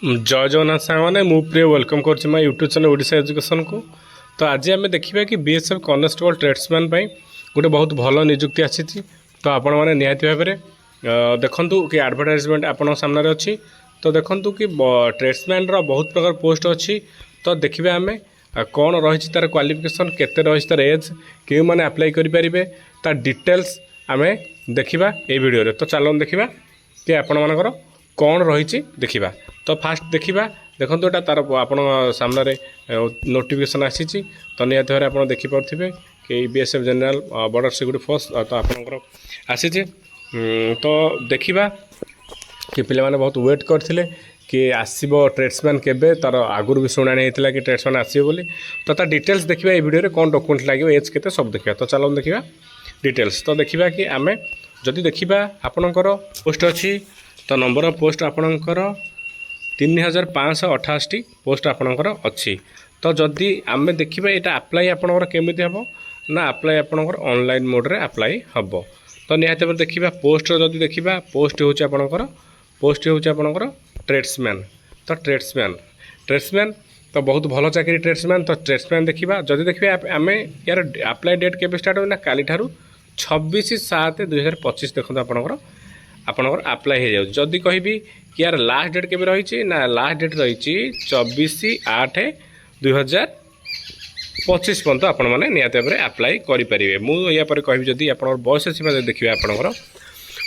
जय जगन्नाथ सांगने मु प्रिय वेलकम कर यूट्यूब चैनल ओडिशा एजुकेशन को। तो आज आम देखा कि बीएसएफ कॉन्स्टेबल ट्रेड्समैन गोटे बहुत भल निजुक्ति आसी। तो आपण मैंने निहाती भाव में देखु कि एडवर्टाइजमेंट आपण सामने अच्छी। तो देखु कि ट्रेड्समैन बहुत प्रकार पोस्ट अच्छी। तो देखिए आम कौन रही तार क्वालिफिकेशन केते रही तार एज क्यों मैंने अप्लाई करें तार डिटेल्स आम देखा ये वीडियो। तो चलो देखा कि आपण मानकर कौन रही देखा। तो फास्ट देखा देखो यहाँ तार आपण सामने नोटिफिकेशन आसी। तो निहत भाव आप देखिपे कि BSF general border security force तो आपंकर आसी। तो देखा कि पे बहुत वेट करते कि आसो ट्रेड्समैन केबे तार आगुरी भी शुणाणी होता कि ट्रेड्समैन आसो बोली। तो तार डिटेल्स देखा ये वीडियो कौन डॉक्यूमेंट लगे एज के सब देखा। तो चलो देखा डिटेल्स। तो देखा कि आम जदि देखा आपणकर पोस्ट अच्छी। तो नंबर ऑफ पोस्ट आपणकर 3588 पोस्ट आपणकर अच्छी। तो जदि आम देखा यहाँ अप्लाई आपणकर केमिति हम ना अप्लाई आपणकर ऑनलाइन मोड रे अप्लाई हम। तो निहाती भाव देखा पोस्ट जदि देखा पोस्ट होची आपणकर ट्रेड्समैन। तो ट्रेड्समैन तो बहुत भल चाकरी ट्रेड्समैन। तो ट्रेड्समैन देखा जदि देखा आम यार अप्लाई डेट के स्टार्ट होना काली ठारू 26/7/2025 देखो आपणकर अप्लाई हो जाए। जदि कहि कि यार लास्ट डेट के रही ना लास्ट डेट रही 24/8/2025 पर्यंत आपण मैंने निहत भाव में अप्लाई करेंगे। मुझे कहि जदि आप बयस सीमा देखिए आपणकर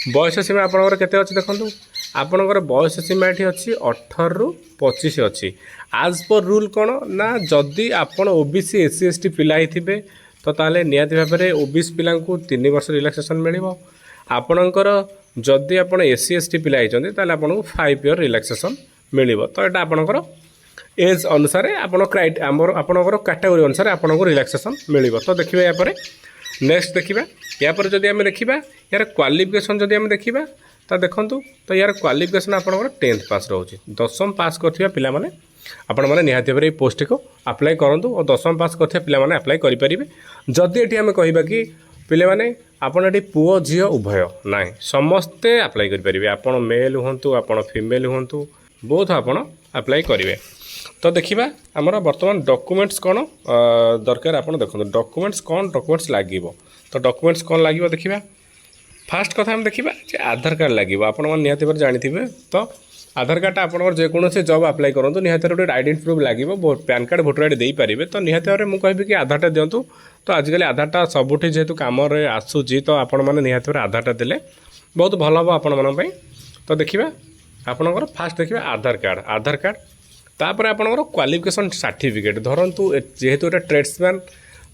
बयस सीमा आपणकर केते अच्छी देखो। आपणकर बयस सीमा ये अच्छी 18 ରୁ 25 अच्छी। आज पर रूल कौन ना जदि आपण ओबीसी एससी एसटी पिला थे तो ताले निहत भाव में ओबीसी पिला 3 वर्ष रिलैक्सेशन मिल। आपणकर जदि आप एससी एसटी पिला होती ताले आपको 5 year रिलैक्सेशन मिल। तो यहाँ आपणकर एज अनुसार आपणकर कैटेगोरी अनुसार आपको रिलैक्सेशन मिल। तो देखिए यहाँ पर नेक्स्ट देखा या पर जदि आम देखा यार क्वालिफिकेशन जदि आम देखा तो देखूँ तो यार क्वालिफिकेशन आपंकर 10th पास रोचे 10th पास करथिबा पिला माने आपण माने निहाती भाव पोस्ट को अप्लाई करूँ और 10th पास करथिबा पिला माने अप्लाई करें। जदि ये आम कहबा कि पिले माने आपण ये पुओ झील उभय ना समस्ते अप्लाई करेंगे। आपड़ मेल हूँ आप फीमेल हूँ बोथ आप अप्लाई करेंगे। तो देखा आमर बर्तमान डॉक्यूमेंट्स कौन दरकार आप देखो डॉक्यूमेंट्स कौन डॉक्यूमेंट्स लगे। तो डॉक्यूमेंट्स कौन लगे देखा फास्ट कथा हम देखा आधार कार्ड लगे। आप निहाती भाव जानी। तो आधार कार्ड आपंकर जेकोसी जॉब अप्लाई करूँ निहाती गोटे आइडेंटिटी प्रूफ लगे पैन कार्ड भोटर आईडी दे पारे। तो निहाती भाव में मुझे कि आधारटा दिंतु। तो आजिकल आधारटा सबुठी जेहेतु कम आसूँ तो आपण मैंने निहाती भाव आधारटा देले बहुत भल हम आपण। तो देखा आपंकर फास्ट देखा आधार कार्ड तापर आपंकर क्वालिफिकेशन सर्टिफिकेट धरतु जेहेतु ये ट्रेड्समैन।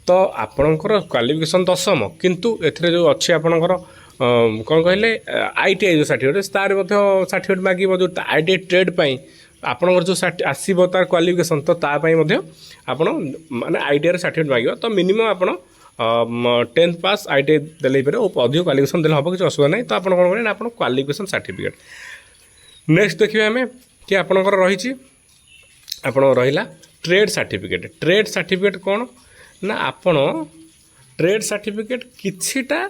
तो आपंकर क्वालिफिकेशन 10th किंतु एथिरे जो अच्छी आपंकर कौन कहले आईटीआई जो सर्टिफिकेट तार सर्टिफिकेट मागे जो आईटीआई ट्रेड पाई आपंकर जो आसो तार क्वालिफिकेशन तो तापाई आप माने आईटीआई सर्टिफिकेट मागे। तो मिनिमम आप 10th पास आईटीआई देले अधिक क्वालिफिकेशन देले हम किसी असुविधा नहीं। तो आप कौन करें आप क्वालिफिकेशन सर्टिफिकेट। नेक्स्ट देखिए आम कि आपंकर रही रहा ट्रेड सर्टिफिकेट। ट्रेड सर्टिफिकेट कौन ना आपण ट्रेड सर्टिफिकेट किछिटा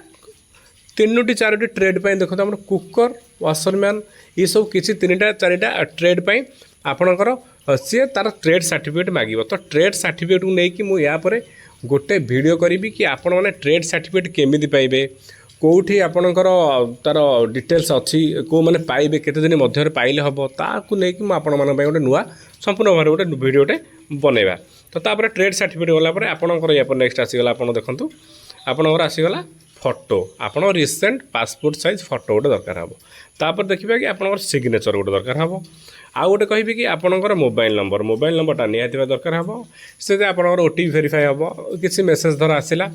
3टी 4टी ट्रेड पाई देखो आम कुकर वाशरमैन ये सब किसी 3टा 4टा ट्रेड पाई आपणकर सी तार ट्रेड सर्टिफिकेट मांग। तो ट्रेड सर्टिफिकेट को लेकिन मुझे गोटे वीडियो करी कि आपण मैंने ट्रेड सर्टिफिकेट केमी पाइबे कौटी आपणकर तार डिटेल्स अच्छी को मैंने पाइबे केते दिन मध्य पाइले हम ताकू लेकिन मुझे गोटे नुआ संपूर्ण भाव गोटे वीडियोटे बनैबा। तो तापर ट्रेड सर्टिफिकेट गलापर आपणकर या नेक्स्ट आसीगला आप देखूँ आपणकर आसीगला फोटो आप रिसेंट पासपोर्ट साइज फोटो गोटे दरकार हम। तापर देखिए कि आपंकर सिग्नेचर गोटे दरकार हम। आउ गोटे कहि कि आपंकर मोबाइल नंबरटा निहाती दरकार हम। से आपंकर ओटीपी वेरीफाई हम किसी मेसेज धर आसला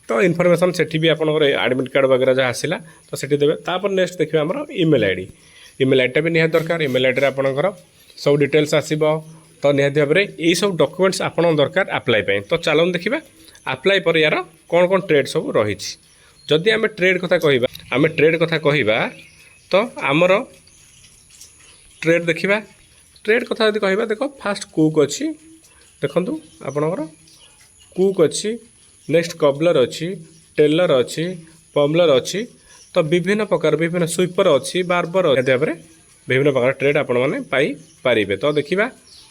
तो इनफॉरमेशन सेठी भी आपंकर एडमिट कार्ड वगैरह जहाँ आसला तो सेठी देवे। तापर नेक्स्ट देखिए आम ईमेल आईडी भी निहाती दरकार। ईमेल आईडी आपंकर सब डिटेल्स आसो। तो निहाती भाव में यही सब डॉक्यूमेंट्स आप दरकार अप्लाई पाई। तो चलो देखा अप्लाई पर यार कौन कौन ट्रेड सब रही। जदि आम ट्रेड कथा कहवा तो आमर ट्रेड देखा ट्रेड कथा जब कह देख फास्ट कुक अच्छी देखु आपणकर कुक अच्छी नेक्स्ट कबलर अच्छी टेलर अच्छी पम्बलर अच्छी। तो विभिन्न प्रकार विभिन्न स्वीपर अच्छी बार्बर भाव ବିଭିନ୍ନ ପ୍ରକାର ଟ୍ରେଡ୍ ଆପଣମାନେ ପାଇପାରିବେ। ତ ଦେଖିବା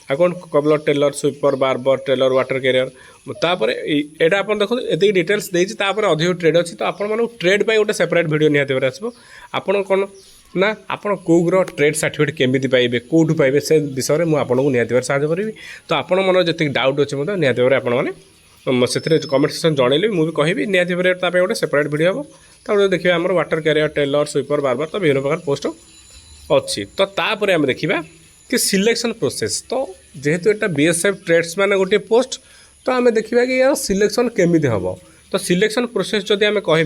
account cobbler, tailor, sweeper, barber, trailer, water carrier. ତାପରେ ଏଇଟା ଆପଣ ଦେଖନ୍ତୁ ଏତିକି ଡିଟେଲ୍ସ ଦେଇଛି, ତାପରେ ଅଧିକ ଟ୍ରେଡ୍ ଅଛି। ତ ଆପଣମାନଙ୍କୁ ଟ୍ରେଡ୍ ପାଇଁ ଗୋଟେ ସେପାରେଟ୍ ଭିଡ଼ିଓ ନିହାତି ଭାବରେ ଆସିବ। ଆପଣ କ'ଣ ନା ଆପଣ କେଉଁର ଟ୍ରେଡ୍ ସାର୍ଟିଫିକେଟ୍ କେମିତି ପାଇବେ, କେଉଁଠୁ ପାଇବେ, ସେ ବିଷୟରେ ମୁଁ ଆପଣଙ୍କୁ ନିହାତି ଭାବରେ ସାହାଯ୍ୟ କରିବି। ତ ଆପଣ ମନରେ ଯେତିକି ଡାଉଟ୍ ଅଛି ମଧ୍ୟ ନିହାତି ଭାବରେ ଆପଣମାନେ ସେଥିରେ କମେଣ୍ଟ ସେକ୍ସନ୍ ଜଣେଇଲେ ମୁଁ ବି କହିବି, ନିହାତି ଭାବରେ ତା ପାଇଁ ଗୋଟେ ସେପାରେଟ୍ ଭିଡ଼ିଓ ହେବ। ତାପରେ ଦେଖିବା ଆମର ୱାଟର କ୍ୟାରିୟର, ଟେଲର, ସୁଇପର, ବାର୍બર, ତ ବିଭିନ୍ନ ପ୍ରକାର ପୋଷ୍ଟ ଅଛି। ତ ତାପରେ ଆମେ ଦେଖିବା कि सिलेक्शन प्रोसेस। तो जेहेतु एटा बीएसएफ ट्रेड्समैन गोटे पोस्ट, तो आम देखा कि यार सिलेक्शन केमी हम। तो सिलेक्शन प्रोसेस जदि आम कह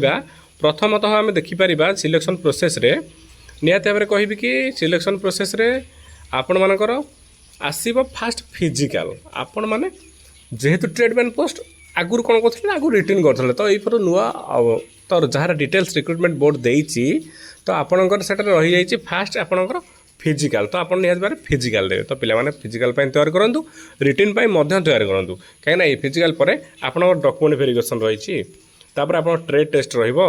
प्रथमतः आम देखिपर सिलेक्शन प्रोसेस रे निहाती भाव कहि कि सिलेक्शन प्रोसेस रे आपण मानकर आसब फास्ट फिजिकाल। आपण मैंने जेहेतु ट्रेडमैन पोस्ट आगुरी कौन करते आगुरी रिटर्न करते, तो ये नुआ तो जहाँ डिटेल्स रिक्रुटमेंट बोर्ड देती, तो आपणकर से रही जाइए फास्ट आपणकर फिजिकाल। तो आप निहत भाव फिजिकाल देवे। तो पिला फिजिकाल तैयार करूँ, रिटर्न तैयार करूँ, कहीं ये फिजिकाल पर आप डॉक्यूमेंट वेरिफिकेशन रही, आप ट्रेड टेस्ट रहीपर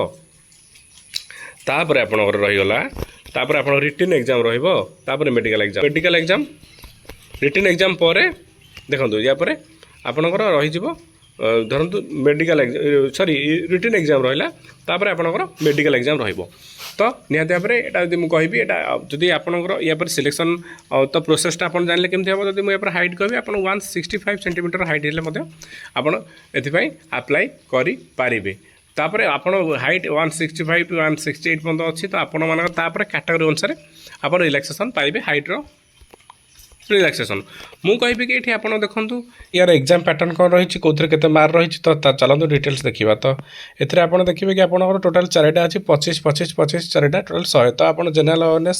आप रहीगला, आप रिटर्न एग्जाम रहीपर मेडिकल एग्जाम रिटर्न एग्जाम पर देखो या आपणकर रही धरतु मेडिकल सॉरी रिटर्न एग्जाम रहा, आपणकर मेडिकल एग्जाम रही। तो निहाती भाव में यहाँ मुझे जदि आपंकर या सिलेक्शन तो प्रोसेसटा आप जानले केमती हम, जब मुझे हाइट कहि आप 165 सेंटीमीटर हाइट हेल्ले आपई आप्लाय करें। तापर आप हाइट 165 टू 168 पर्यटन अच्छी, तो आपपर कैटेगरी अनुसार आप रिलैक्सेशन पाइबे हाइट्र रिलैक्सेशन। मु कहि कि ये आप देखूँ यार एग्जाम पैटर्न कौन रही कौन के मार्क रही। तो चलते डिटेल्स देखा। तो ये आप देखिए कि आप टोटाल 4टा अच्छी 25 25 25 4टा टोटाल 100। तो आप जनरल अवेयरनेस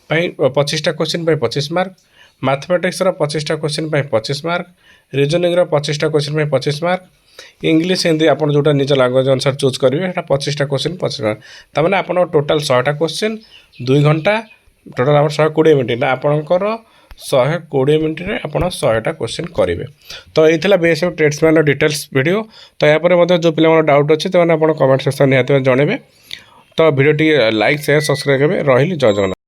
25टा क्वेश्चन 25 मार्क, मैथमेटिक्स 25टा क्वेश्चन 25 मार्क, रीजनिंग 25टा क्वेश्चन 25 मार्क, इंग्लिश हिंदी आप जो निज लैंग्वेज अनुसार चूज करेंगे 25टा क्वेश्चन 25 मार्क। तमाने आप टोटाल 100टा क्वेश्चन 2 घंटा टोटाल आप 120 मिनट ना आपंकर 120 मिनट में आप 100टा क्वेश्चन करेंगे। तो ये बीएसएफ ट्रेड्समैन डिटेल्स वीडियो। तो यहाँ जो पिला डाउट अच्छे तो कमेंट सेक्शन निहाती जनइबे। तो वीडियो लाइक शेयर सब्सक्राइब करेंगे। रही जय जगन्नाथ।